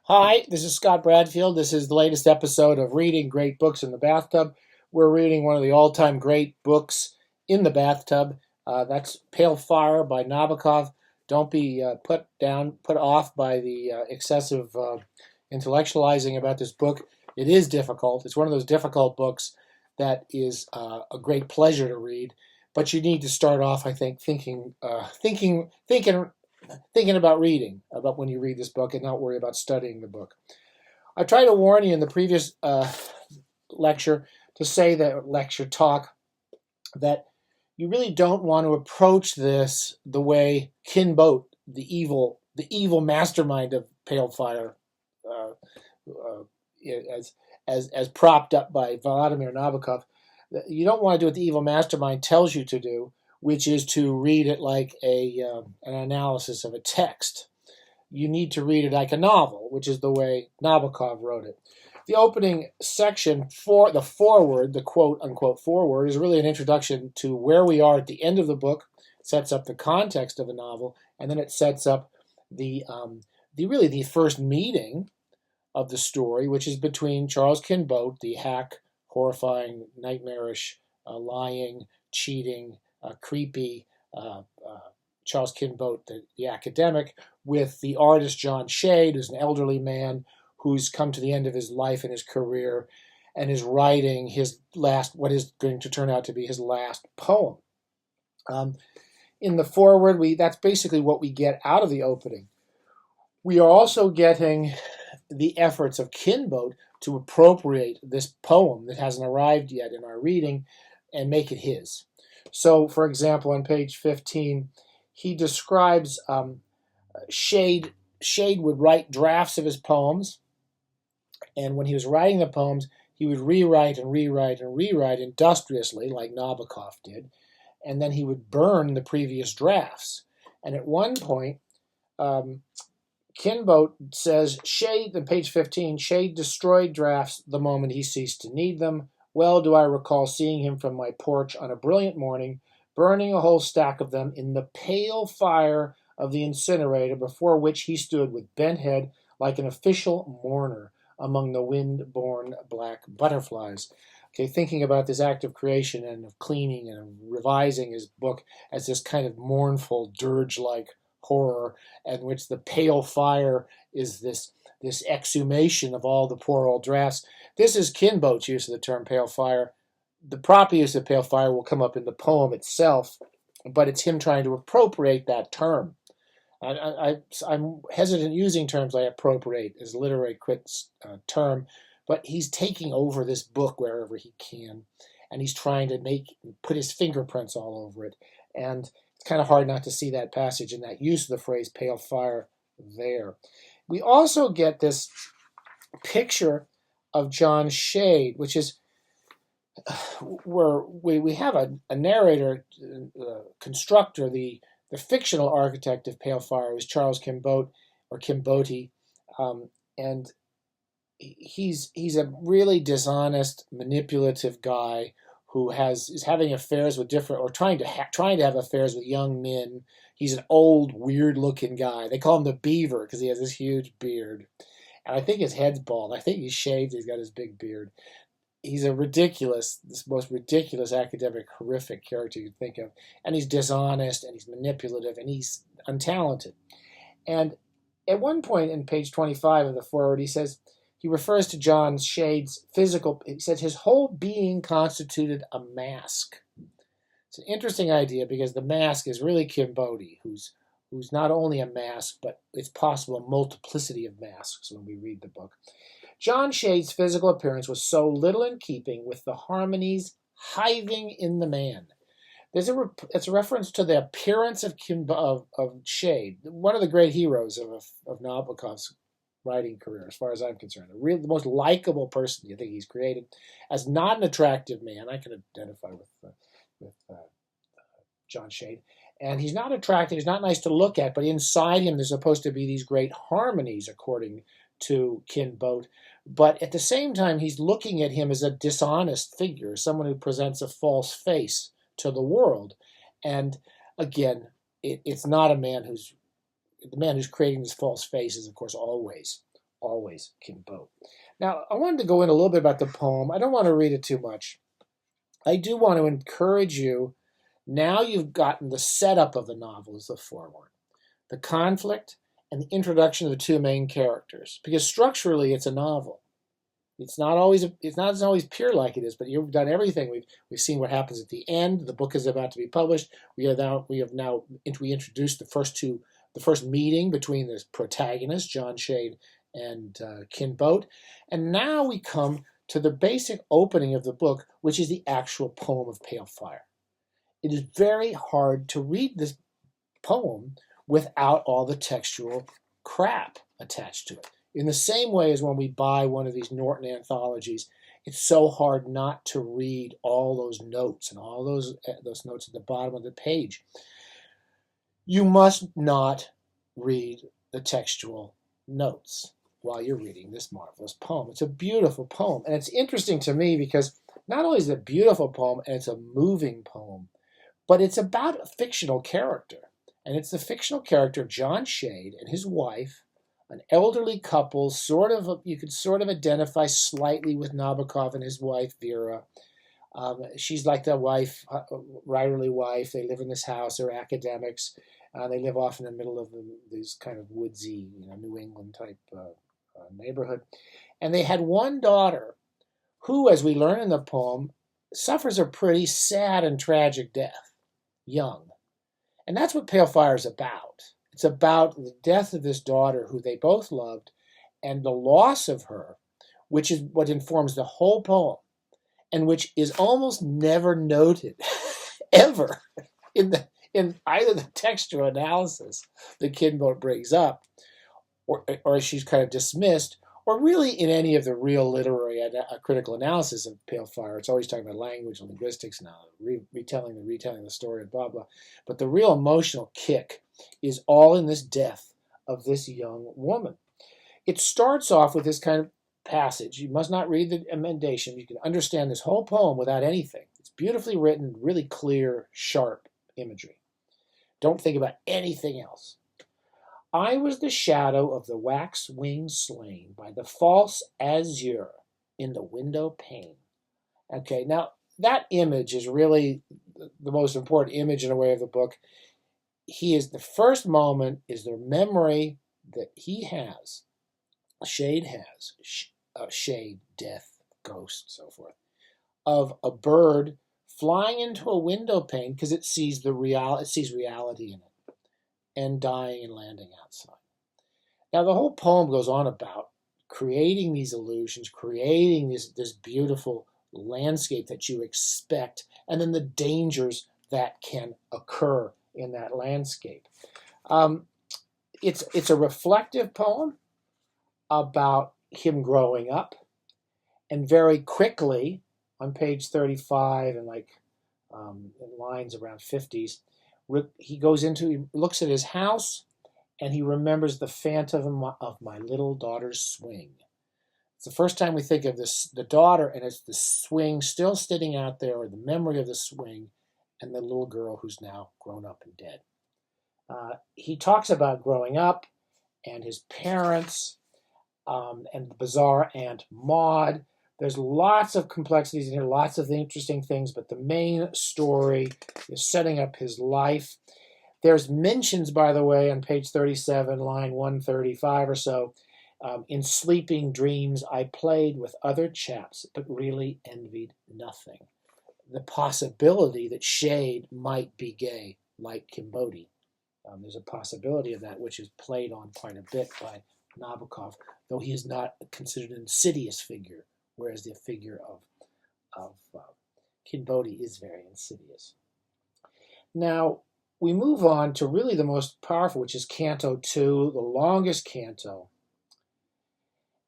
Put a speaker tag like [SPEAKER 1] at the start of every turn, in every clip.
[SPEAKER 1] Hi, this is Scott Bradfield. This is the latest episode of Reading Great Books in the Bathtub. We're reading one of the all-time great books in the bathtub. That's Pale Fire by Nabokov. Don't be put off by the excessive intellectualizing about this book. It is difficult. It's one of those difficult books that is a great pleasure to read. But you need to start off, I think, thinking about reading, about when you read this book, and not worry about studying the book. I tried to warn you in the previous lecture talk that you really don't want to approach this the way Kinbote, the evil mastermind of Pale Fire, as propped up by Vladimir Nabokov. You don't want to do what the evil mastermind tells you to do, which is to read it like an analysis of a text. You need to read it like a novel, which is the way Nabokov wrote it. The opening section, for the foreword, the quote-unquote foreword, is really an introduction to where we are at the end of the book, sets up the context of the novel, and then it sets up the first meeting of the story, which is between Charles Kinbote, the hack, horrifying, nightmarish, lying, cheating, creepy Charles Kinbote, the academic, with the artist John Shade, who's an elderly man who's come to the end of his life and his career and is writing what is going to turn out to be his last poem. In the foreword, that's basically what we get out of the opening. We are also getting the efforts of Kinbote to appropriate this poem that hasn't arrived yet in our reading and make it his. So, for example, on page 15, he describes Shade. Shade would write drafts of his poems, and when he was writing the poems, he would rewrite industriously, like Nabokov did, and then he would burn the previous drafts. And at one point, Kinbote says, Shade, on page 15, Shade destroyed drafts the moment he ceased to need them. Well do I recall seeing him from my porch on a brilliant morning, burning a whole stack of them in the pale fire of the incinerator before which he stood with bent head like an official mourner among the wind-borne black butterflies. Okay, thinking about this act of creation and of cleaning and of revising his book as this kind of mournful, dirge-like horror, in which the pale fire is this exhumation of all the poor old drafts. This is Kinbote's use of the term pale fire. The proper use of pale fire will come up in the poem itself, but it's him trying to appropriate that term. I'm hesitant using terms like appropriate as a literary critic's term, but he's taking over this book wherever he can, and he's trying to put his fingerprints all over it. And it's kind of hard not to see that passage and that use of the phrase pale fire there. We also get this picture of John Shade, which is where we have a narrator, constructor, the fictional architect of Pale Fire is Charles Kinbote, or Kinbote, and he's a really dishonest, manipulative guy who is having affairs with trying to have affairs with young men. He's an old, weird-looking guy. They call him the Beaver because he has this huge beard. And I think his head's bald. I think he's shaved. He's got his big beard. He's this most ridiculous academic, horrific character you could think of. And he's dishonest, and he's manipulative, and he's untalented. And at one point in page 25 of the foreword, he refers to John Shade's physical. He said his whole being constituted a mask. It's an interesting idea because the mask is really Kinbote, who's not only a mask, but it's possible a multiplicity of masks when we read the book. John Shade's physical appearance was so little in keeping with the harmonies hiving in the man. It's a reference to the appearance of Shade, one of the great heroes of Nabokov's writing career, as far as I'm concerned. The most likable person you think he's created. As not an attractive man, I can identify with John Shade. And he's not attractive, he's not nice to look at, but inside him there's supposed to be these great harmonies, according to Kinbote. But at the same time, he's looking at him as a dishonest figure, someone who presents a false face to the world. And again, it's not the man who's creating this false face is, of course, always always Kinbote. Now, I wanted to go in a little bit about the poem. I don't want to read it too much. I do want to encourage you, now you've gotten the setup of the novel as the foreword, the conflict, and the introduction of the two main characters. Because structurally, it's a novel. It's not always pure like it is, but you've done everything. We've seen what happens at the end. The book is about to be published. We introduced the first meeting between the protagonists, John Shade and Kinbote, and now we come to the basic opening of the book, which is the actual poem of Pale Fire. It is very hard to read this poem without all the textual crap attached to it. In the same way as when we buy one of these Norton anthologies, it's so hard not to read all those notes and all those notes at the bottom of the page. You must not read the textual notes while you're reading this marvelous poem. It's a beautiful poem, and it's interesting to me because not only is it a beautiful poem and it's a moving poem, but it's about a fictional character, and it's the fictional character John Shade and his wife, an elderly couple, you could sort of identify slightly with Nabokov and his wife, Vera. She's like the wife, writerly wife. They live in this house. They're academics. They live off in the middle of this kind of woodsy, New England type neighborhood. And they had one daughter who, as we learn in the poem, suffers a pretty sad and tragic death, young. And that's what Pale Fire is about. It's about the death of this daughter who they both loved and the loss of her, which is what informs the whole poem and which is almost never noted ever in either the textual analysis that Kinbote brings up or she's kind of dismissed, or really in any of the real literary critical analysis of Pale Fire. It's always talking about language and linguistics now, retelling the story, and blah, blah. But the real emotional kick is all in this death of this young woman. It starts off with this kind of passage. You must not read the emendation. You can understand this whole poem without anything. It's beautifully written, really clear, sharp imagery. Don't think about anything else. I was the shadow of the wax wing slain by the false azure in the window pane. Okay, now that image is really the most important image in a way of the book. The first moment is the memory that he has, Shade has, Shade, death, ghost, so forth, of a bird flying into a window pane because it sees reality in it, and dying and landing outside. Now, the whole poem goes on about creating these illusions, creating this beautiful landscape that you expect, and then the dangers that can occur in that landscape. It's a reflective poem about him growing up, and very quickly, on page 35 and in lines around 50s, he looks at his house, and he remembers the phantom of my little daughter's swing. It's the first time we think of the daughter, and it's the swing still sitting out there, or the memory of the swing, and the little girl who's now grown up and dead. He talks about growing up and his parents and the bizarre Aunt Maud. There's lots of complexities in here, lots of interesting things, but the main story is setting up his life. There's mentions, by the way, on page 37, line 135 or so, in sleeping dreams I played with other chaps, but really envied nothing. The possibility that Shade might be gay, like Kinbote. There's a possibility of that, which is played on quite a bit by Nabokov, though he is not considered an insidious figure, whereas the figure of Kinbote is very insidious. Now, we move on to really the most powerful, which is Canto 2, the longest canto.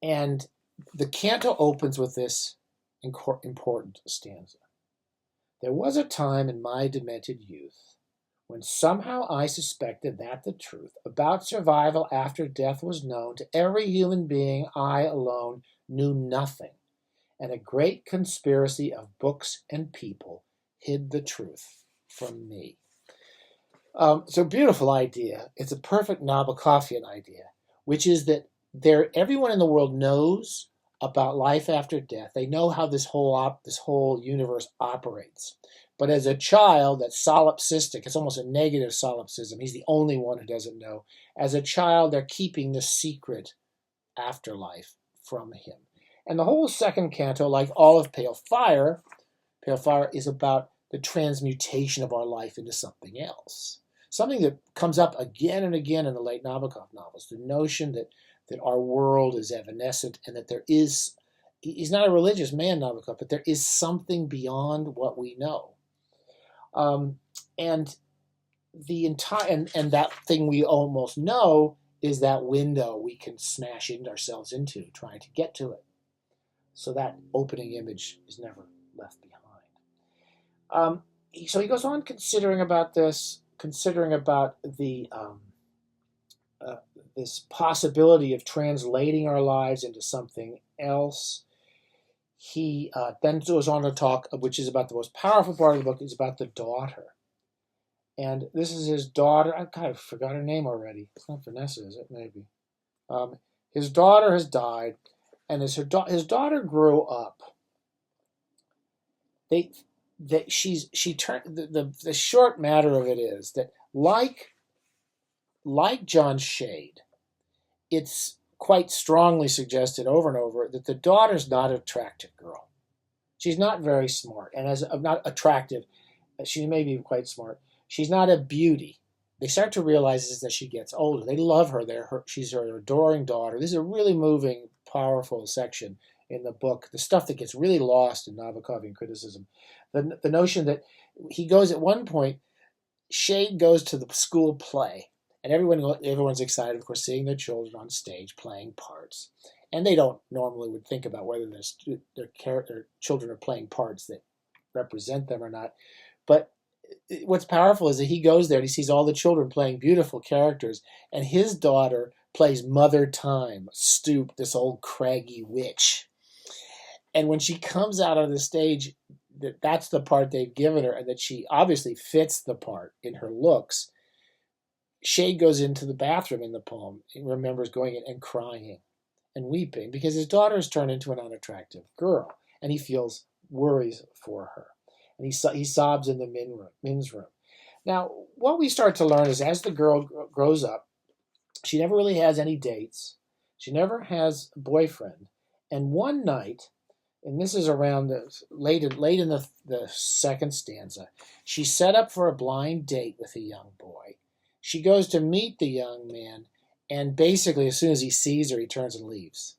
[SPEAKER 1] And the canto opens with this important stanza. There was a time in my demented youth when somehow I suspected that the truth about survival after death was known to every human being. I alone knew nothing, and a great conspiracy of books and people hid the truth from me. So beautiful idea. It's a perfect Nabokovian idea, which is that everyone in the world knows about life after death. They know how this whole universe operates. But as a child, that's solipsistic. It's almost a negative solipsism. He's the only one who doesn't know. As a child, they're keeping the secret afterlife from him. And the whole second canto, like all of Pale Fire is about the transmutation of our life into something else. Something that comes up again and again in the late Nabokov novels, the notion that our world is evanescent and that there is, he's not a religious man, Nabokov, but there is something beyond what we know. And the entire, and that thing we almost know is that window we can smash ourselves into trying to get to it. So that opening image is never left behind. So he goes on considering about this, considering about the this possibility of translating our lives into something else. He then goes on to talk, which is about the most powerful part of the book, is about the daughter. And this is his daughter. I kind of forgot her name already. It's not Vanessa, is it? Maybe. His daughter has died, and as his daughter grew up, the short matter of it is that like John Shade, it's quite strongly suggested over and over that the daughter's not an attractive girl. She's not very smart, and as not attractive, she may be quite smart. She's not a beauty. They start to realize as she gets older. They love her. She's her adoring daughter. This is a really moving, powerful section in the book. The stuff that gets really lost in Nabokovian criticism. The notion that he goes at one point, Shade goes to the school play. And everyone's excited, of course, seeing their children on stage playing parts. And they don't normally would think about whether their children are playing parts that represent them or not. But what's powerful is that he goes there and he sees all the children playing beautiful characters. And his daughter plays Mother Time, Stoop, this old craggy witch. And when she comes out on the stage, that's the part they've given her, and that she obviously fits the part in her looks. Shade goes into the bathroom in the poem. He remembers going in and crying and weeping because his daughter has turned into an unattractive girl, and he feels worries for her. And he sobs in the men's room. Now, what we start to learn is as the girl grows up, she never really has any dates. She never has a boyfriend. And one night, and this is around late in the second stanza, she's set up for a blind date with a young boy. She goes to meet the young man, and basically, as soon as he sees her, he turns and leaves.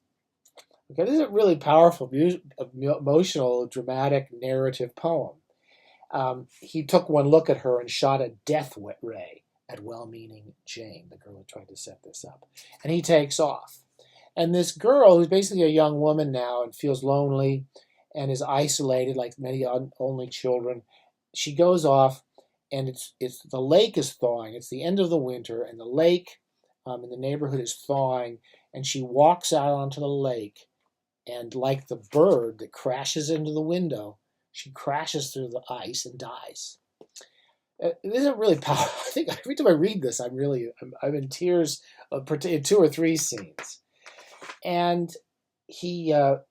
[SPEAKER 1] Okay, this is a really powerful, emotional, dramatic, narrative poem. He took one look at her and shot a death ray at well-meaning Jane, the girl who tried to set this up. And he takes off. And this girl, who's basically a young woman now and feels lonely and is isolated like many only children, she goes off. And the lake is thawing. It's the end of the winter, and the lake in the neighborhood is thawing. And she walks out onto the lake, and like the bird that crashes into the window, she crashes through the ice and dies. This is a really powerful. I think every time I read this, I'm in tears in 2 or 3 scenes. And he at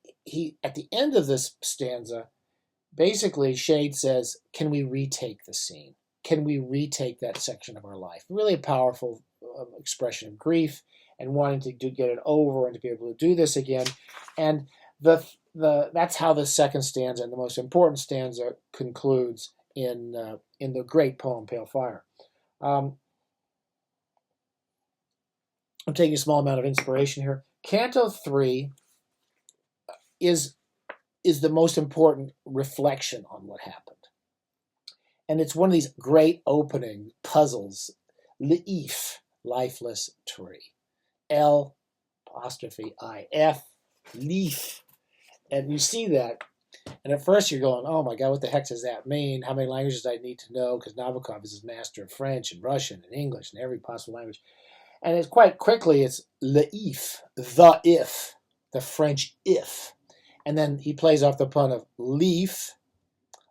[SPEAKER 1] the end of this stanza, basically Shade says, "Can we retake the scene? Can we retake that section of our life?" Really a powerful expression of grief and wanting to get it over and to be able to do this again. And that's how the second stanza and the most important stanza concludes in the great poem Pale Fire. I'm taking a small amount of inspiration here. Canto 3 is the most important reflection on what happened. And it's one of these great opening puzzles. Leaf, lifeless tree. L apostrophe I-F, leaf. And you see that. And at first you're going, oh my God, what the heck does that mean? How many languages do I need to know? Because Nabokov is his master of French and Russian and English and every possible language. And it's quite quickly, it's leif, the if, the French if. And then he plays off the pun of leaf,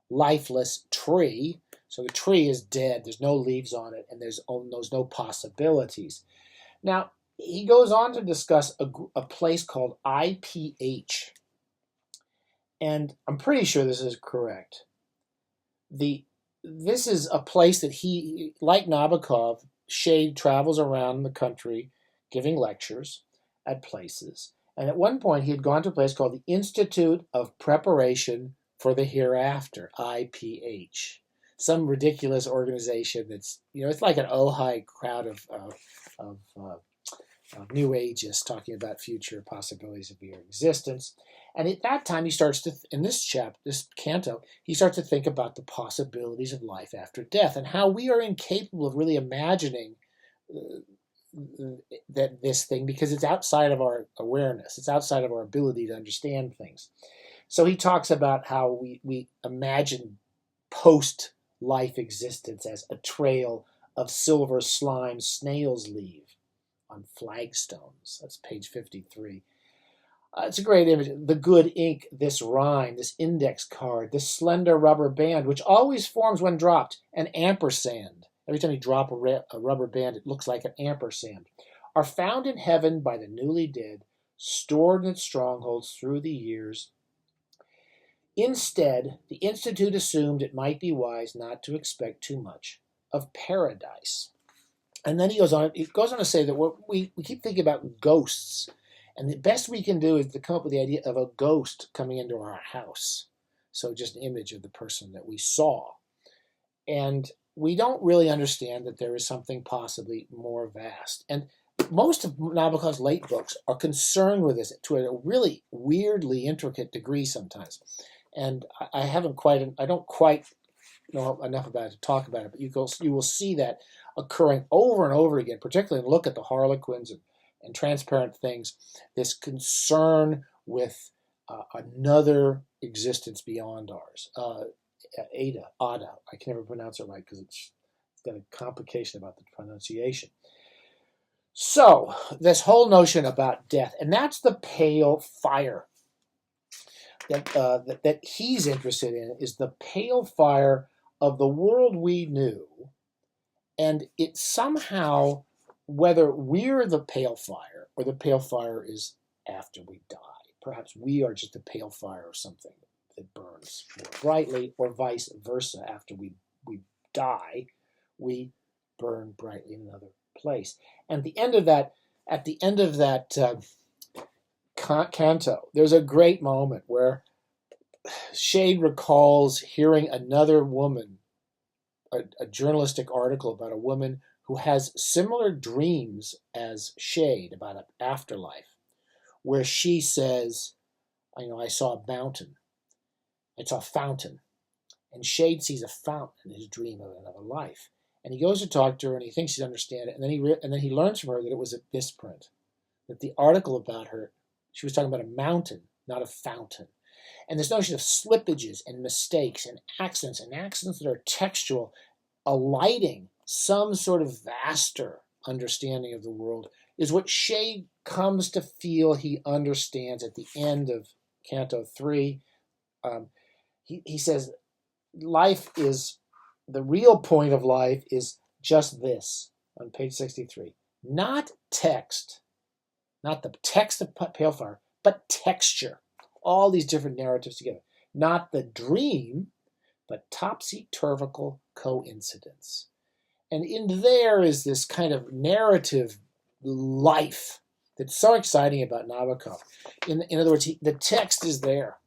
[SPEAKER 1] lifeless tree. So the tree is dead. There's no leaves on it, and there's no possibilities. Now, he goes on to discuss a place called IPH. And I'm pretty sure this is correct. This is a place that he, like Nabokov, Shade travels around the country giving lectures at places. And at one point, he had gone to a place called the Institute of Preparation for the Hereafter, IPH. Some ridiculous organization that's, it's like an Ojai crowd of New Ageists talking about future possibilities of your existence. And at that time, he starts to, in this canto, he starts to think about the possibilities of life after death and how we are incapable of really imagining this thing because it's outside of our awareness. It's outside of our ability to understand things. So he talks about how we imagine post-life existence as a trail of silver slime snails leave on flagstones. That's page 53. It's a great image. The good ink, this rhyme, this index card, this slender rubber band, which always forms when dropped, an ampersand. Every time you drop a rubber band, it looks like an ampersand. Are found in heaven by the newly dead, stored in its strongholds through the years. Instead, the Institute assumed it might be wise not to expect too much of paradise. And then he goes on to say that we keep thinking about ghosts. And the best we can do is to come up with the idea of a ghost coming into our house. So just an image of the person that we saw. And we don't really understand that there is something possibly more vast. And most of Nabokov's late books are concerned with this to a really weirdly intricate degree sometimes. And I don't quite know enough about it to talk about it, but you will see that occurring over and over again, particularly look at the Harlequins and transparent things, this concern with another existence beyond ours. Ada, I can never pronounce it right because it's got a complication about the pronunciation. So, this whole notion about death, and that's the pale fire that he's interested in, is the pale fire of the world we knew, and it somehow, whether we're the pale fire or the pale fire is after we die, perhaps we are just a pale fire or something that burns more brightly, or vice versa. After we die, we burn brightly in another place. And at the end of that canto, there's a great moment where Shade recalls hearing another woman, a journalistic article about a woman who has similar dreams as Shade about an afterlife, where she says, I saw a mountain. I saw a fountain. And Shade sees a fountain in his dream of another life. And he goes to talk to her, and he thinks he'd understand it. And then he learns from her that it was a misprint, that the article about her, she was talking about a mountain, not a fountain. And this notion of slippages and mistakes and accidents that are textual, alighting some sort of vaster understanding of the world, is what Shade comes to feel he understands at the end of Canto 3. He says, the real point of life is just this, on page 63. Not text, not the text of Pale Fire, but texture. All these different narratives together. Not the dream, but topsy-turvical coincidence. And in there is this kind of narrative life that's so exciting about Nabokov. In other words, the text is there.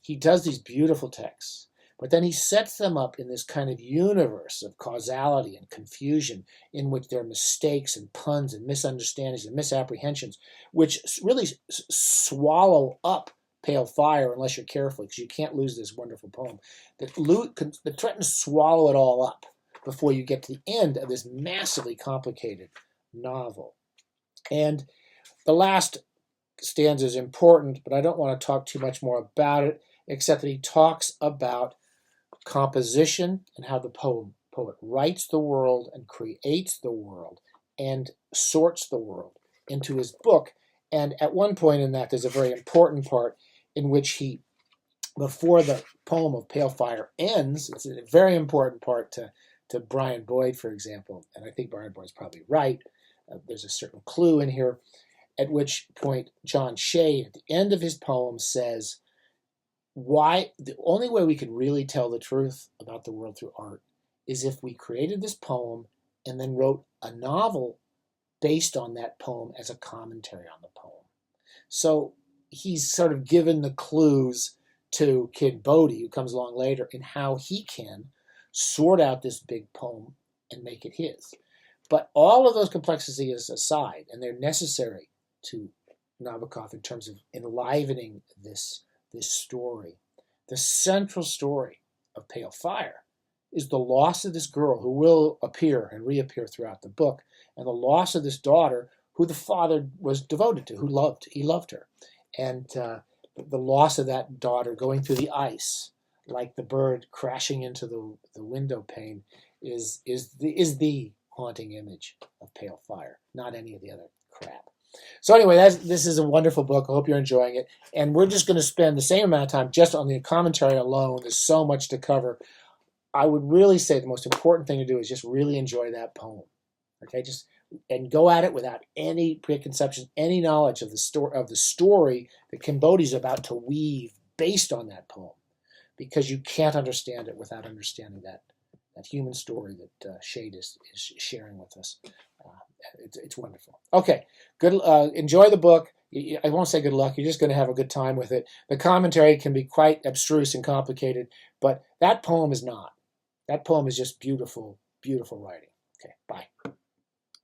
[SPEAKER 1] He does these beautiful texts, but then he sets them up in this kind of universe of causality and confusion in which there are mistakes and puns and misunderstandings and misapprehensions, which really swallow up Pale Fire unless you're careful, because you can't lose this wonderful poem that threatens to swallow it all up before you get to the end of this massively complicated novel. And the last stanza is important, but I don't want to talk too much more about it, except that he talks about composition and how the poet writes the world and creates the world and sorts the world into his book. And at one point in that, there's a very important part in which he, before the poem of Pale Fire ends, it's a very important part to Brian Boyd, for example, and I think Brian Boyd's probably right, there's a certain clue in here, at which point John Shade, at the end of his poem, says, why the only way we can really tell the truth about the world through art is if we created this poem and then wrote a novel based on that poem as a commentary on the poem. So he's sort of given the clues to Kinbote, who comes along later, in how he can sort out this big poem and make it his. But all of those complexities aside, and they're necessary to Nabokov in terms of enlivening this story, the central story of Pale Fire is the loss of this girl who will appear and reappear throughout the book, and the loss of this daughter who the father was devoted to, he loved her. And the loss of that daughter going through the ice, like the bird crashing into the window pane, is the haunting image of Pale Fire, not any of the other crap. So anyway, this is a wonderful book. I hope you're enjoying it. And we're just going to spend the same amount of time just on the commentary alone. There's so much to cover. I would really say the most important thing to do is just really enjoy that poem. Okay, and go at it without any preconceptions, any knowledge of the story that Kinbote is about to weave based on that poem, because you can't understand it without understanding that human story that Shade is sharing with us. It's wonderful. Okay, good. Enjoy the book. I won't say good luck. You're just going to have a good time with it. The commentary can be quite abstruse and complicated, but that poem is not. That poem is just beautiful, beautiful writing. Okay, bye.